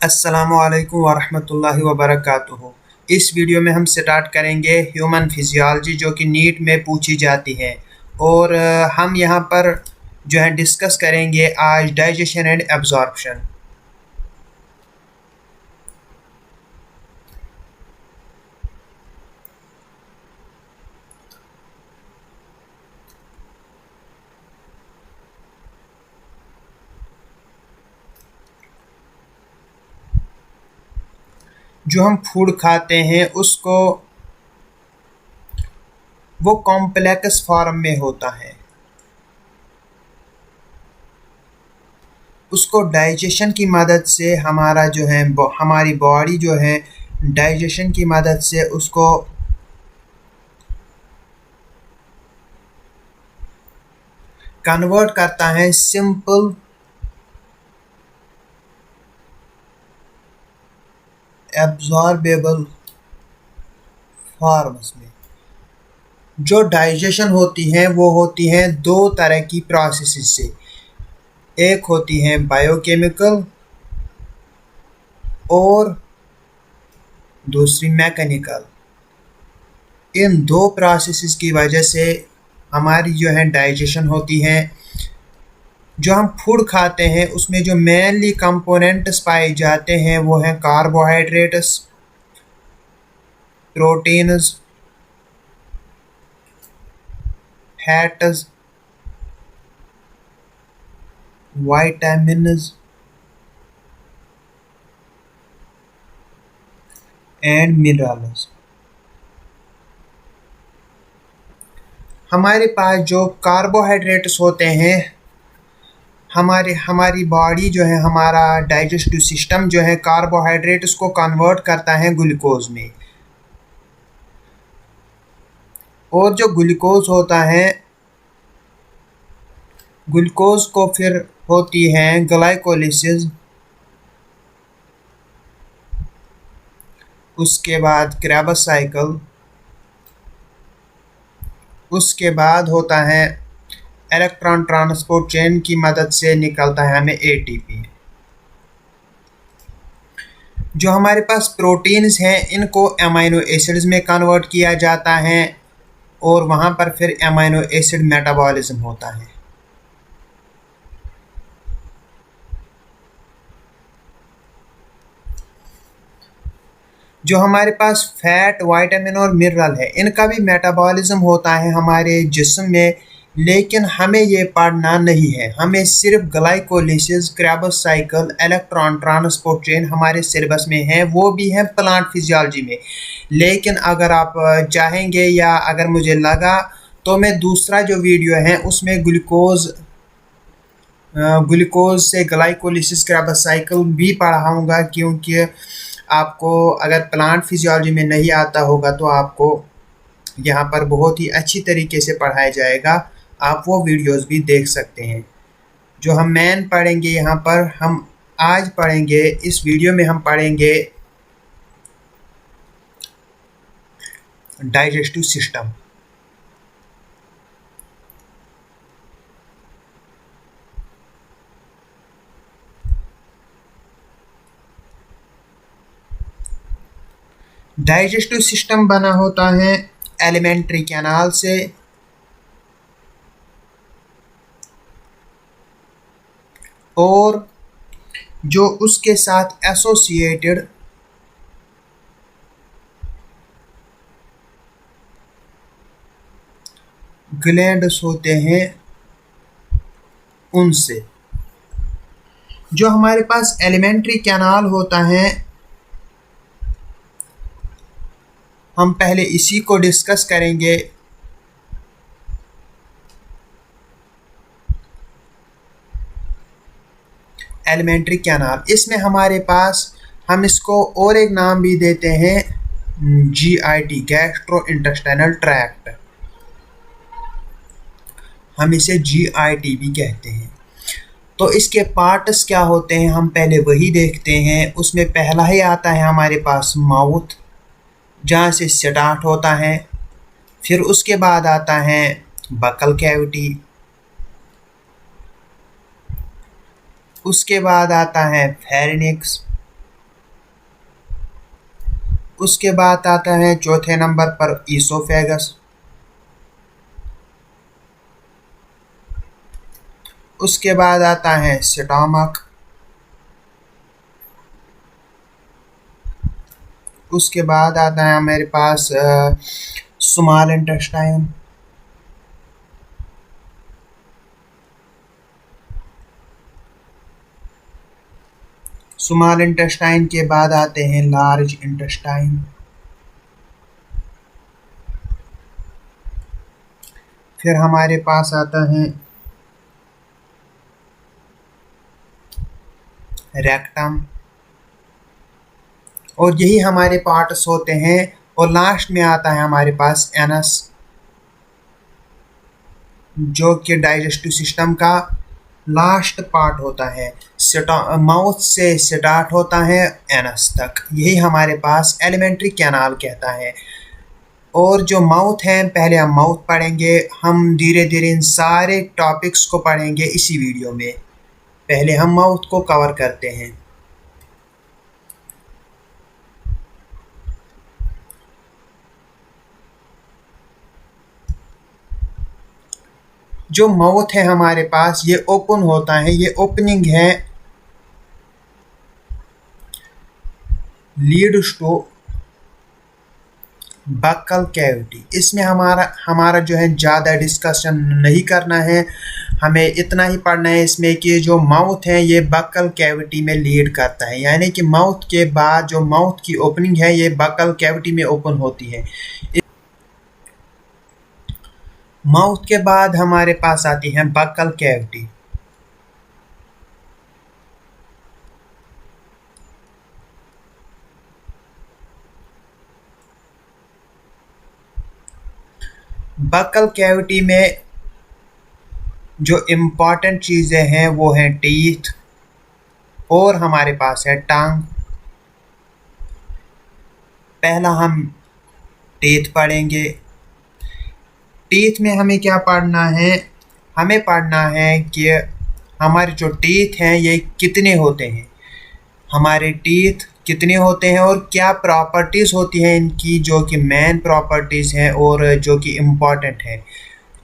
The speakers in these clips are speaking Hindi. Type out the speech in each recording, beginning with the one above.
अस्सलामुअलैकुम वरहमतुल्लाहि वबरकातुहू। इस वीडियो में हम स्टार्ट करेंगे ह्यूमन फिजियोलॉजी जो कि नीट में पूछी जाती है। और हम यहाँ पर जो है डिस्कस करेंगे आज डाइजेशन एंड एब्जॉर्प्शन। जो हम फूड खाते हैं उसको वो कॉम्प्लेक्स फॉर्म में होता है, उसको डाइजेशन की मदद से हमारा जो है हमारी बॉडी जो है डाइजेशन की मदद से उसको कन्वर्ट करता है सिंपल एब्जॉर्बेबल फॉर्म्स में। जो डाइजेशन होती है वो होती है दो तरह की प्रोसेस से, एक होती है बायोकेमिकल और दूसरी मैकेनिकल। इन दो प्रोसेसेस की वजह से हमारी जो है डाइजेशन होती है। जो हम फूड खाते हैं उसमें जो मेनली कंपोनेंट्स पाए जाते हैं वो हैं carbohydrates, proteins, fats, vitamins and minerals. हमारे पास जो कार्बोहाइड्रेट्स होते हैं, हमारी बॉडी जो है हमारा डाइजेस्टिव सिस्टम जो है कार्बोहाइड्रेट्स को कन्वर्ट करता है ग्लूकोज में। और जो ग्लूकोज होता है, ग्लूकोज को फिर होती है ग्लाइकोलिसिस, उसके बाद क्रेबस साइकिल, उसके बाद होता है इलेक्ट्रॉन ट्रांसपोर्ट चेन की मदद से निकलता है हमें एटीपी। जो हमारे पास प्रोटीन्स हैं इनको अमीनो एसिड्स में कन्वर्ट किया जाता है और वहाँ पर फिर अमीनो एसिड मेटाबॉलिज्म होता है। जो हमारे पास फैट, विटामिन और मिनरल है इनका भी मेटाबॉलिज्म होता है हमारे जिस्म में, लेकिन हमें ये पढ़ना नहीं है। हमें सिर्फ glycolysis, Krebs cycle, electron transport chain हमारे सिलेबस में है, वो भी है प्लांट फिजियोलॉजी में। लेकिन अगर आप चाहेंगे या अगर मुझे लगा तो मैं दूसरा जो वीडियो है उसमें ग्लूकोज से ग्लाइकोलिसिस, क्रेबस साइकिल भी पढ़ाऊँगा, क्योंकि आपको अगर प्लांट फिजियोलॉजी में नहीं आता होगा तो आपको यहाँ पर बहुत ही अच्छी तरीके से पढ़ाया जाएगा। आप वो वीडियोस भी देख सकते हैं। जो हम मेन पढ़ेंगे यहाँ पर, हम आज पढ़ेंगे इस वीडियो में हम पढ़ेंगे डाइजेस्टिव सिस्टम। डाइजेस्टिव सिस्टम बना होता है एलिमेंट्री कैनाल से, और जो उसके साथ एसोसिएटेड ग्लैंड्स होते हैं उनसे। जो हमारे पास एलिमेंट्री कैनाल होता है, हम पहले इसी को डिस्कस करेंगे। एलिमेंट्री कैनाल, इसमें हमारे पास, हम इसको और एक नाम भी देते हैं जीआईटी, गैस्ट्रो इंटेस्टाइनल ट्रैक्ट। हम इसे जीआईटी भी कहते हैं। तो इसके पार्ट्स क्या होते हैं हम पहले वही देखते हैं। उसमें पहला ही आता है हमारे पास माउथ, जहाँ से स्टार्ट होता है। फिर उसके बाद आता है बकल कैविटी, उसके बाद आता है फेरिनिक्स, उसके बाद आता है चौथे नंबर पर ईसोफेगस। उसके बाद आता है स्टमक। उसके बाद आता है मेरे पास स्मॉल इंटेस्टाइन। स्मॉल इंटेस्टाइन के बाद आते हैं लार्ज इंटेस्टाइन। फिर हमारे पास आता है रेक्टम, और यही हमारे पार्ट्स होते हैं। और लास्ट में आता है हमारे पास एनस, जो कि डाइजेस्टिव सिस्टम का लास्ट पार्ट होता है। माउथ से स्टार्ट होता है एनस तक, यही हमारे पास एलिमेंट्री कैनाल कहता है। और जो माउथ है, पहले हम माउथ पढ़ेंगे, हम धीरे धीरे इन सारे टॉपिक्स को पढ़ेंगे इसी वीडियो में। पहले हम माउथ को कवर करते हैं। जो माउथ है हमारे पास, ये ओपन होता है, ये ओपनिंग है लीड्स टू बक्कल कैविटी। इसमें हमारा हमारा जो है ज़्यादा डिस्कशन नहीं करना है, हमें इतना ही पढ़ना है इसमें कि जो माउथ है ये बक्कल कैविटी में लीड करता है, यानी कि माउथ के बाद जो माउथ की ओपनिंग है ये बक्कल कैविटी में ओपन होती है। माउथ के बाद हमारे पास आती है बक्कल कैविटी। बक्कल कैविटी में जो इम्पॉर्टेंट चीज़ें हैं वो हैं टीथ, और हमारे पास है टंग। पहला हम टीथ पढ़ेंगे। टीथ में हमें क्या पढ़ना है? हमें पढ़ना है कि हमारे जो टीथ हैं ये कितने होते हैं, हमारे टीथ कितने होते हैं और क्या प्रॉपर्टीज़ होती हैं इनकी, जो कि मेन प्रॉपर्टीज़ हैं और जो कि इम्पॉर्टेंट है।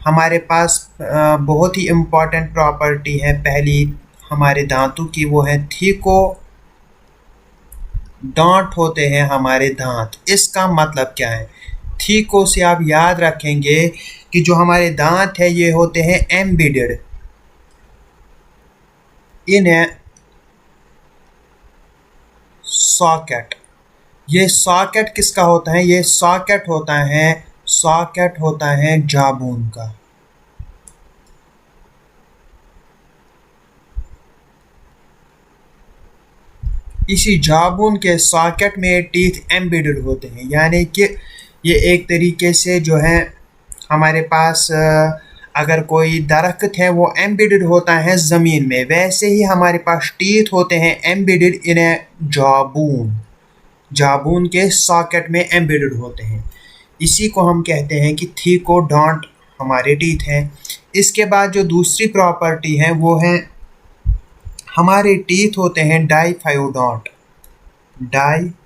हमारे पास बहुत ही इम्पॉर्टेंट प्रॉपर्टी है पहली हमारे दांतों की, वो है थीको डॉट होते हैं हमारे दांत। इसका मतलब क्या है? थीको से आप याद रखेंगे कि जो हमारे दांत है ये होते हैं एम्बेडेड इन ए सॉकेट। ये सॉकेट किसका होता है? ये सॉकेट होता है जाबून का। इसी जाबून के सॉकेट में टीथ एम्बेडेड होते हैं, यानी कि ये एक तरीके से जो है हमारे पास अगर कोई दरख्त है वो एम्बेडेड होता है ज़मीन में, वैसे ही हमारे पास टीथ होते हैं एम्बेडेड इन ए जाबून। जाबून के सॉकेट में एम्बेडेड होते हैं, इसी को हम कहते हैं कि थीकोडॉन्ट हमारे टीथ हैं। इसके बाद जो दूसरी प्रॉपर्टी है वो है हमारे टीथ होते हैं डाईफाइवडॉन्ट। डाईफाइवडॉन्ट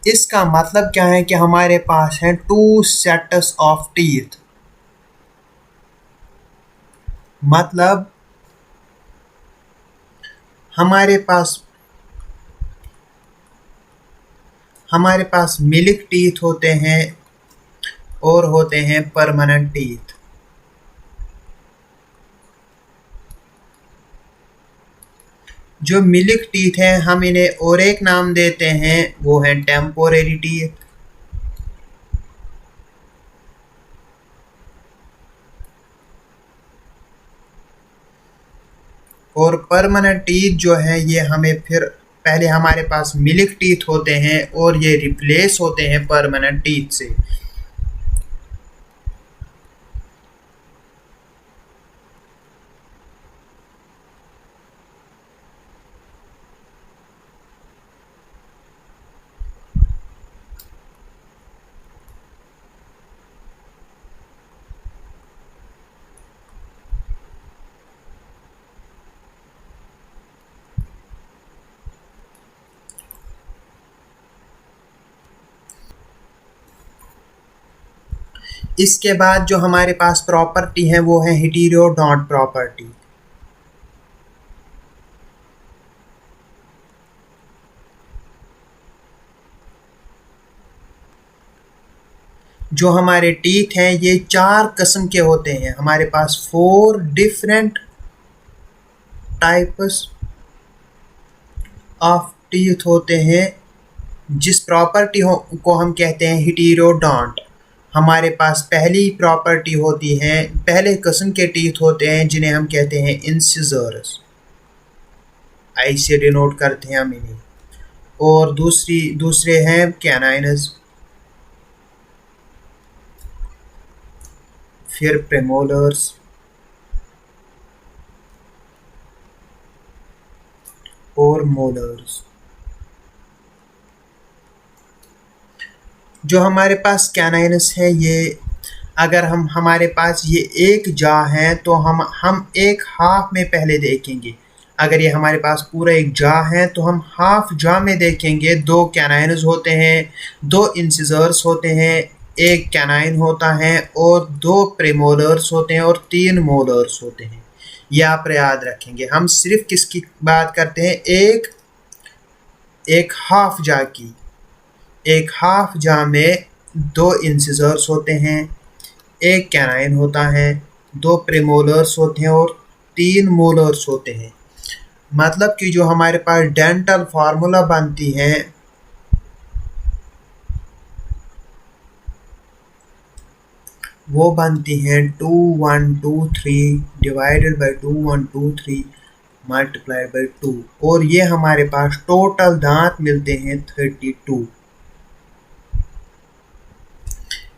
इसका मतलब क्या है कि हमारे पास है टू सेट्स ऑफ टीथ। मतलब हमारे पास मिल्क टीथ होते हैं और होते हैं परमानेंट टीथ। जो मिल्क टीथ हैं हम इन्हें और एक नाम देते हैं, वो है टेम्पोरेरी टीथ। और परमानेंट टीथ जो है ये हमें फिर पहले हमारे पास मिल्क टीथ होते हैं और ये रिप्लेस होते हैं परमानेंट टीथ से। इसके बाद जो हमारे पास प्रॉपर्टी है वो है हेटेरोडोंट प्रॉपर्टी। जो हमारे टीथ हैं ये 4 किस्म के होते हैं। हमारे पास 4 डिफरेंट टाइप्स ऑफ टीथ होते हैं, जिस प्रॉपर्टी को हम कहते हैं हेटेरोडोंट। हमारे पास पहली प्रॉपर्टी होती है, पहले किस्म के टीथ होते हैं जिन्हें हम कहते हैं इंसिजर्स, आई से डिनोट करते हैं हम इन्हें। और दूसरे हैं कैनाइनस, फिर प्रेमोलर्स और मोलर्स। जो हमारे पास कैनाइनस है, ये अगर हमारे पास ये एक जा है तो हम एक हाफ में पहले देखेंगे। अगर ये हमारे पास पूरा एक जा है तो हम हाफ जा में देखेंगे। 2 कैनाइनस होते हैं, 2 इंसिजर्स होते हैं, एक कैनाइन होता है और 2 प्रेमोलर्स होते हैं और 3 मोलर्स होते हैं। ये आप याद रखेंगे। हम सिर्फ किसकी बात करते हैं, एक हाफ जा की। एक हाफ जा में 2 इंसिजर्स होते हैं, एक कैनाइन होता है, 2 प्रेमोलर्स होते हैं और 3 मोलर्स होते हैं। मतलब कि जो हमारे पास डेंटल फार्मूला बनती है वो बनती है 2123 डिवाइडेड बाई 2123 मल्टीप्लाइड बाई 2, और ये हमारे पास टोटल दांत मिलते हैं 32,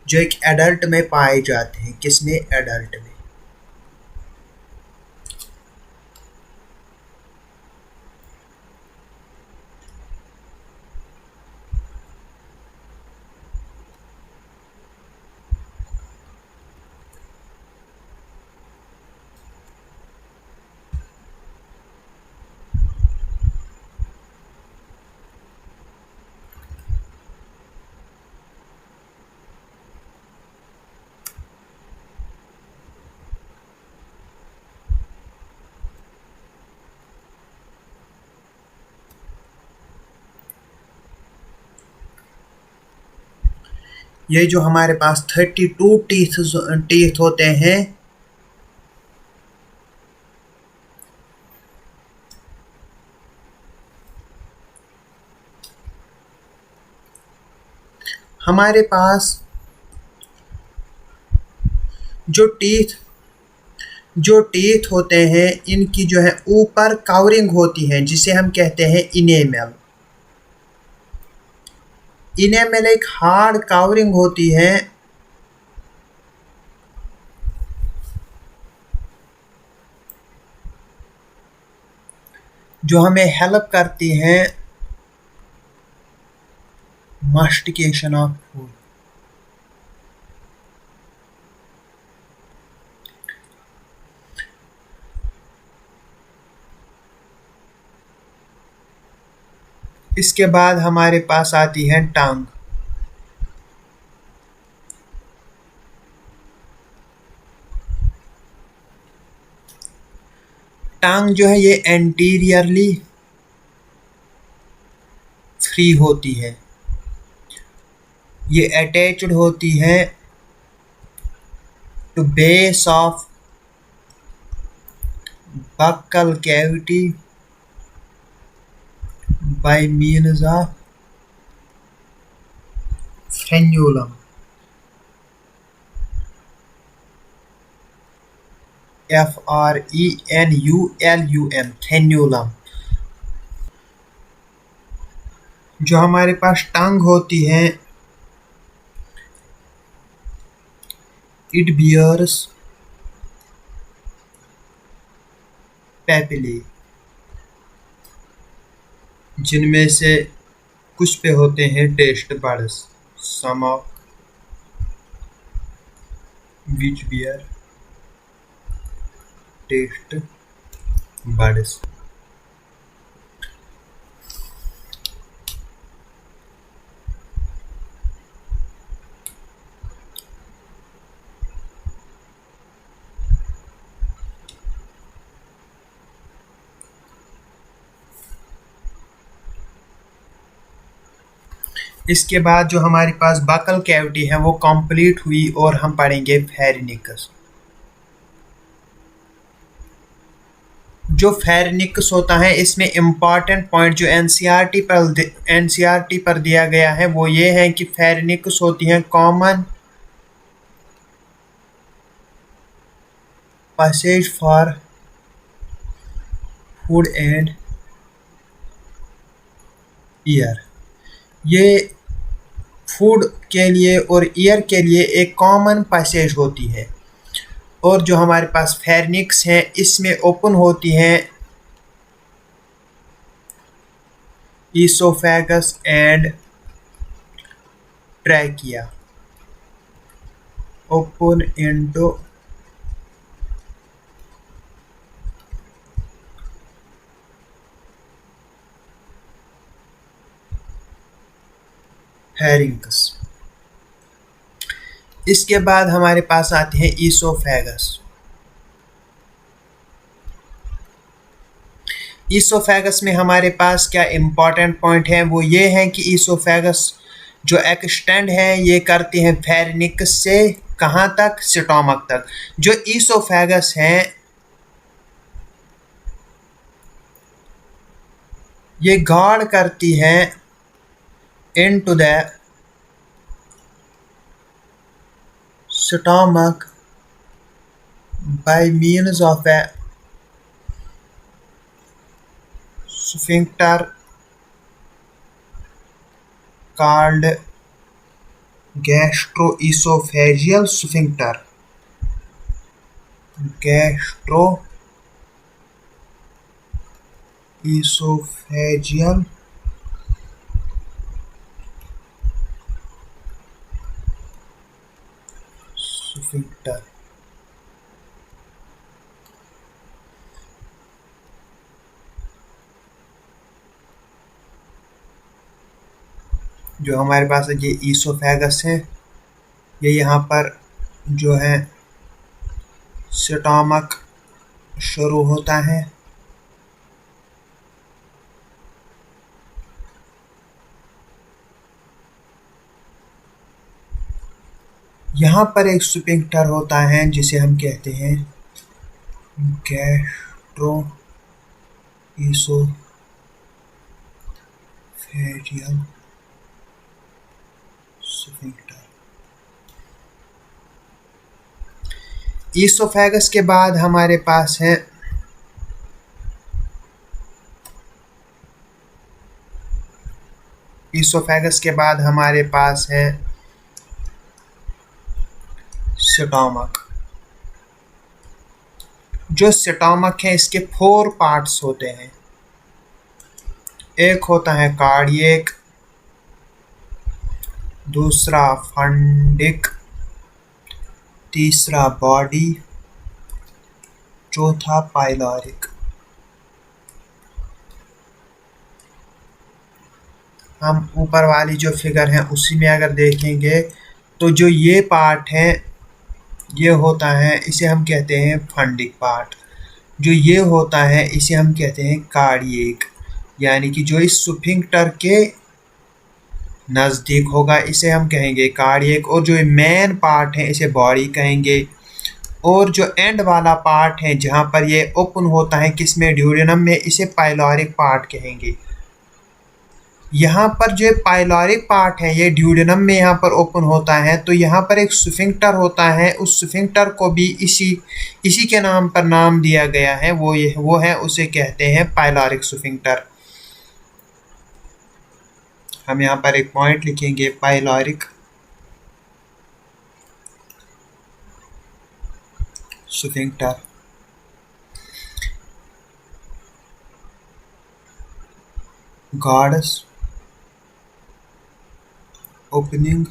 जो एक एडल्ट में पाए जाते हैं। किसमें? एडल्ट में। ये जो हमारे पास 32 टीथ होते हैं, हमारे पास जो टीथ होते हैं इनकी जो है ऊपर कवरिंग होती है जिसे हम कहते हैं इनेमल। इनेमल एक हार्ड कवरिंग होती है जो हमें हेल्प करती है मास्टिकेशन ऑफ फूड। इसके बाद हमारे पास आती है टंग। टंग जो है ये एंटीरियरली फ्री होती है, ये अटैच्ड होती है to base of buccal cavity by means of frenulum। FRENULUM frenulum। जो हमारे पास टंग होती है, इट बियर्स पेपिले, जिनमें से कुछ पे होते हैं taste buds, some of which bear taste buds. इसके बाद जो हमारे पास बकल कैविटी है वो कंप्लीट हुई और हम पढ़ेंगे फेरिनिकस। जो फेरिनिकस होता है इसमें इम्पॉर्टेंट पॉइंट जो एनसीईआरटी पर दिया गया है वो ये है कि फेरिनिकस होती है common passage for food and year. ये फूड के लिए और ईयर के लिए एक कॉमन पैसेज होती है। और जो हमारे पास फेरिनिक्स है इसमें ओपन होती है oesophagus and trachea, open into pharynx. इसके बाद हमारे पास आते हैं ईसोफेगस। ईसोफेगस में हमारे पास क्या इम्पोर्टेंट पॉइंट है वो ये है कि ईसोफेगस जो एक्सटेंड है ये करते हैं फेरिनिक्स से कहाँ तक, स्टोमक तक। जो ईसोफेगस है ये गार्ड करती है into the stomach by means of a sphincter called gastroesophageal sphincter. Gastroesophageal sphincter. जो हमारे पास ये ईसोफेगस है ये यहाँ पर जो है स्टोमक शुरू होता है, यहाँ पर एक स्फिंक्टर होता है जिसे हम कहते हैं गैस्ट्रोएसोफेजियल स्फिंक्टर। ईसोफेगस के बाद हमारे पास है स्टोमक। जो स्टोमक है इसके 4 पार्ट्स होते हैं। एक होता है कार्डियक, दूसरा फंडिक, तीसरा बॉडी, चौथा पाइलोरिक। हम ऊपर वाली जो फिगर है उसी में अगर देखेंगे तो जो ये पार्ट है ये होता है, इसे हम कहते हैं फंडिक पार्ट। जो ये होता है इसे हम कहते हैं कार्डियक, यानी कि जो इस स्फिंक्टर के नज़दीक होगा इसे हम कहेंगे कार्डियक। और जो मेन पार्ट है इसे बॉडी कहेंगे। और जो एंड वाला पार्ट है जहाँ पर ये ओपन होता है किसमें, ड्यूडेनम में, इसे पाइलोरिक पार्ट कहेंगे। यहाँ पर जो पाइलोरिक पार्ट है ये ड्यूडेनम में यहाँ पर ओपन होता है, तो यहाँ पर एक स्फिंक्टर होता है, उस स्फिंक्टर को भी इसी के नाम पर नाम दिया गया है, वो है उसे कहते हैं पाइलोरिक स्फिंक्टर। हम यहाँ पर एक पॉइंट लिखेंगे, pyloric sphincter. Guards opening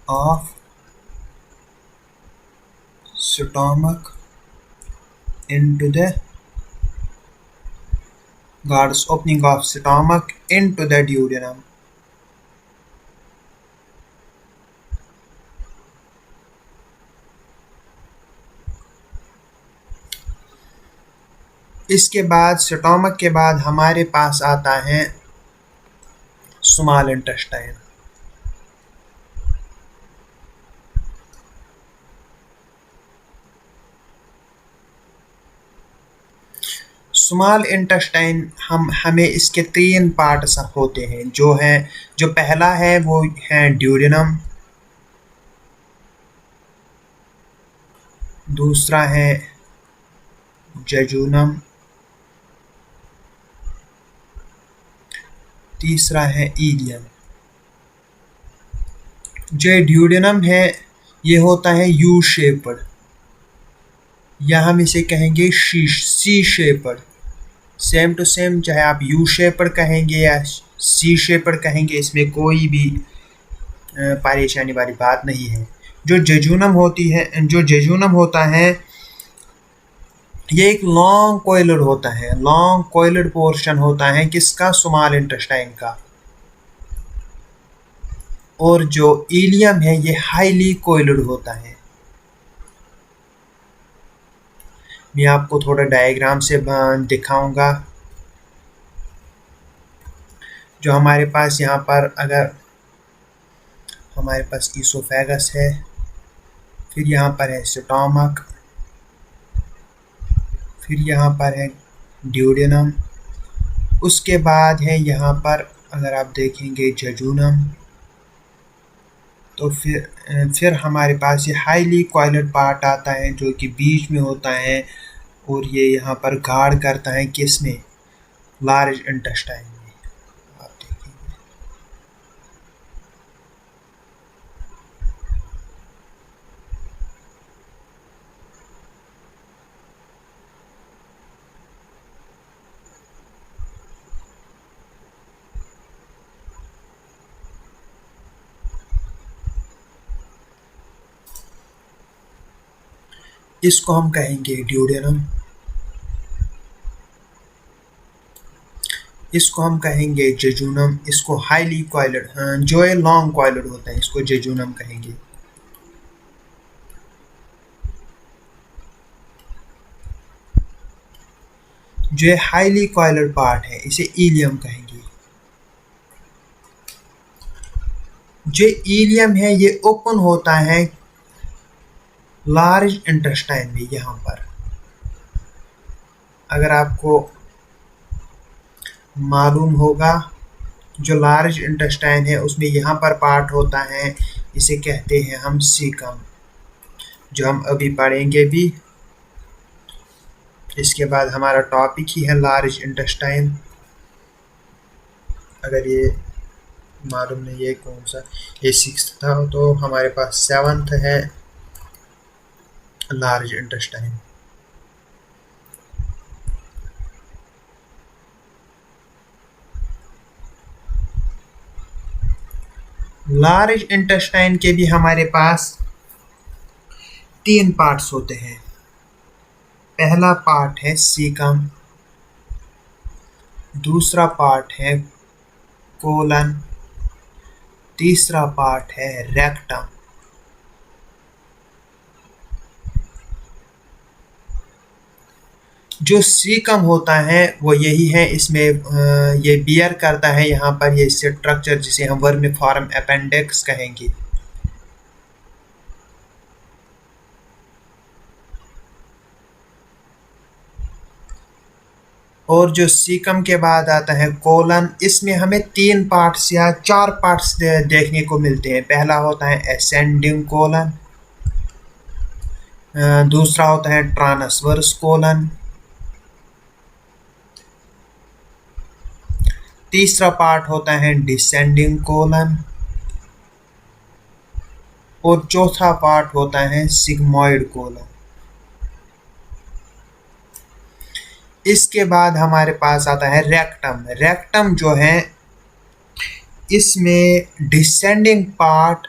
of stomach into the duodenum। इसके बाद स्टोमक के बाद हमारे पास आता है स्मॉल इंटेस्टाइन। स्मॉल इंटेस्टाइन हमें इसके 3 पार्ट्स होते हैं जो पहला है वो है ड्यूडेनम, दूसरा है जेजुनम, तीसरा है इलियम। जो ड्यूडेनम है ये होता है यू शेप्ड, या हम इसे कहेंगे C shaped. Same to same, चाहे आप यू शेप्ड कहेंगे या सी शेप्ड कहेंगे, इसमें कोई भी परेशानी वाली बात नहीं है। जो जेजुनम होता है ये एक लॉन्ग कोइलड होता है, लॉन्ग कोइलड पोर्शन होता है किसका, स्मॉल इंटेस्टाइन का। और जो इलियम है ये हाईली कोइलड होता है। मैं आपको थोड़ा डायग्राम से दिखाऊंगा। जो हमारे पास यहाँ पर, अगर हमारे पास ईसोफेगस है, फिर यहाँ पर है स्टोमक, फिर यहाँ पर है ड्यूडेनम, उसके बाद है यहाँ पर अगर आप देखेंगे जेजुनम, तो फिर हमारे पास ये हाईली कॉइलड पार्ट आता है जो कि बीच में होता है, और ये यहाँ पर गार्ड करता है किसमें, लार्ज इंटेस्टाइन में। आप देखेंगे इसको हम कहेंगे ड्यूडेनम, इसको हम कहेंगे जेजुनम, इसको हाईली कॉइलड, जो है लॉन्ग कॉइलड होता है, इसको जेजुनम कहेंगे। जो हाईली कॉइलड पार्ट है इसे इलियम कहेंगे। जो इलियम है ये ओपन होता है लार्ज इंटेस्टाइन में। यहाँ पर अगर आपको मालूम होगा, जो लार्ज इंटेस्टाइन है उसमें यहाँ पर पार्ट होता है, इसे कहते हैं हम सीकम, जो हम अभी पढ़ेंगे भी। इसके बाद हमारा टॉपिक ही है लार्ज इंटेस्टाइन। अगर ये मालूम नहीं है कौन सा, ये 6th था, तो हमारे पास 7th है लार्ज इंटेस्टाइन। लार्ज इंटेस्टाइन के भी हमारे पास 3 पार्ट्स होते हैं। पहला पार्ट है सीकम, दूसरा पार्ट है कोलन, तीसरा पार्ट है रेक्टम। जो सीकम होता है वो यही है, इसमें ये बियर करता है यहाँ पर ये स्ट्रक्चर जिसे हम वर्मिफॉर्म अपेंडिक्स कहेंगे। और जो सीकम के बाद आता है कोलन, इसमें हमें 3 पार्ट्स या 4 पार्ट्स देखने को मिलते हैं। पहला होता है असेंडिंग कोलन, दूसरा होता है ट्रांसवर्स कोलन, तीसरा पार्ट होता है डिसेंडिंग कोलन, और चौथा पार्ट होता है सिग्मोइड कोलन। इसके बाद हमारे पास आता है रेक्टम। रेक्टम जो है इसमें डिसेंडिंग पार्ट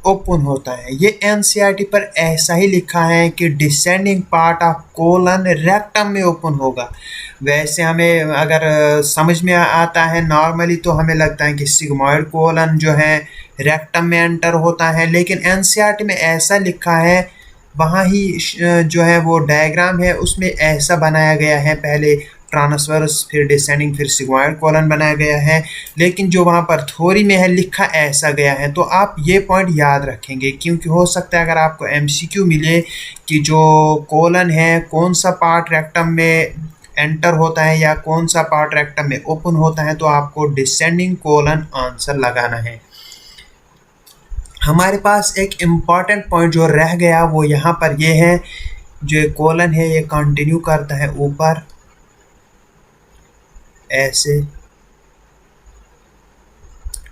ओपन होता है। ये एनसीईआरटी पर ऐसा ही लिखा है कि descending part of colon rectum में ओपन होगा। वैसे हमें अगर समझ में आता है नॉर्मली तो हमें लगता है कि सिग्मोइड कोलन जो है रेक्टम में एंटर होता है, लेकिन एनसीईआरटी में ऐसा लिखा है, वहाँ ही जो है वो डायग्राम है उसमें ऐसा बनाया गया है। पहले ट्रांसवर्स, फिर डिसेंडिंग, फिर सिग्मॉइड कॉलन बनाया गया है। लेकिन जो वहाँ पर थ्योरी में है लिखा ऐसा गया है, तो आप ये पॉइंट याद रखेंगे, क्योंकि हो सकता है अगर आपको एमसीक्यू मिले कि जो कॉलन है कौन सा पार्ट रेक्टम में एंटर होता है या कौन सा पार्ट रेक्टम में ओपन होता है, तो आपको डिसेंडिंग कॉलन आंसर लगाना है। हमारे पास एक इम्पॉर्टेंट पॉइंट जो रह गया वो यहाँ पर ये है, जो कॉलन है ये कंटिन्यू करता है ऊपर ऐसे,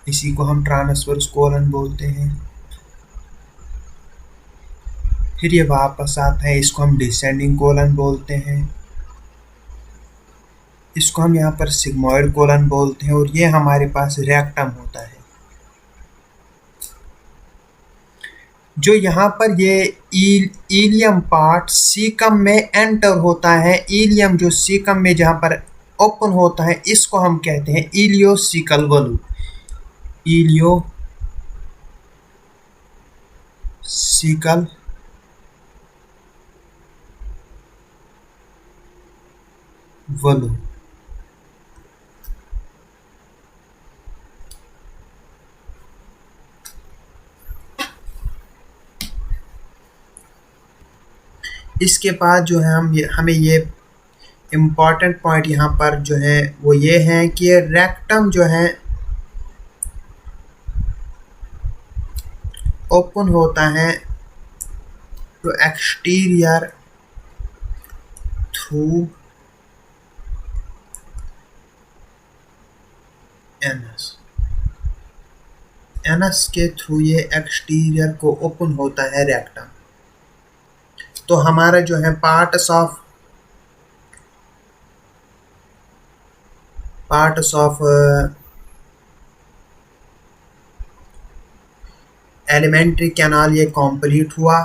इसी को हम ट्रांसवर्स कॉलन बोलते हैं। फिर ये वापस आता है, इसको हम डिसेंडिंग कॉलन बोलते हैं। इसको हम यहाँ पर सिग्मॉइड कॉलन बोलते हैं, और ये हमारे पास रेक्टम होता है। जो यहाँ पर ये इलियम पार्ट सीकम में एंटर होता है, इलियम जो सीकम में जहाँ पर ओपन होता है, इसको हम कहते हैं इलियोसिकल वलू। इलियोसिकल वलू। इसके बाद जो है हमें ये इम्पॉर्टेंट पॉइंट यहाँ पर जो है वो ये है कि रेक्टम जो है ओपन होता है to exterior through anus. Anus के थ्रू ये एक्सटीरियर को ओपन होता है रेक्टम। तो हमारा जो है पार्ट्स ऑफ एलिमेंट्री कैनाल ये कंप्लीट हुआ।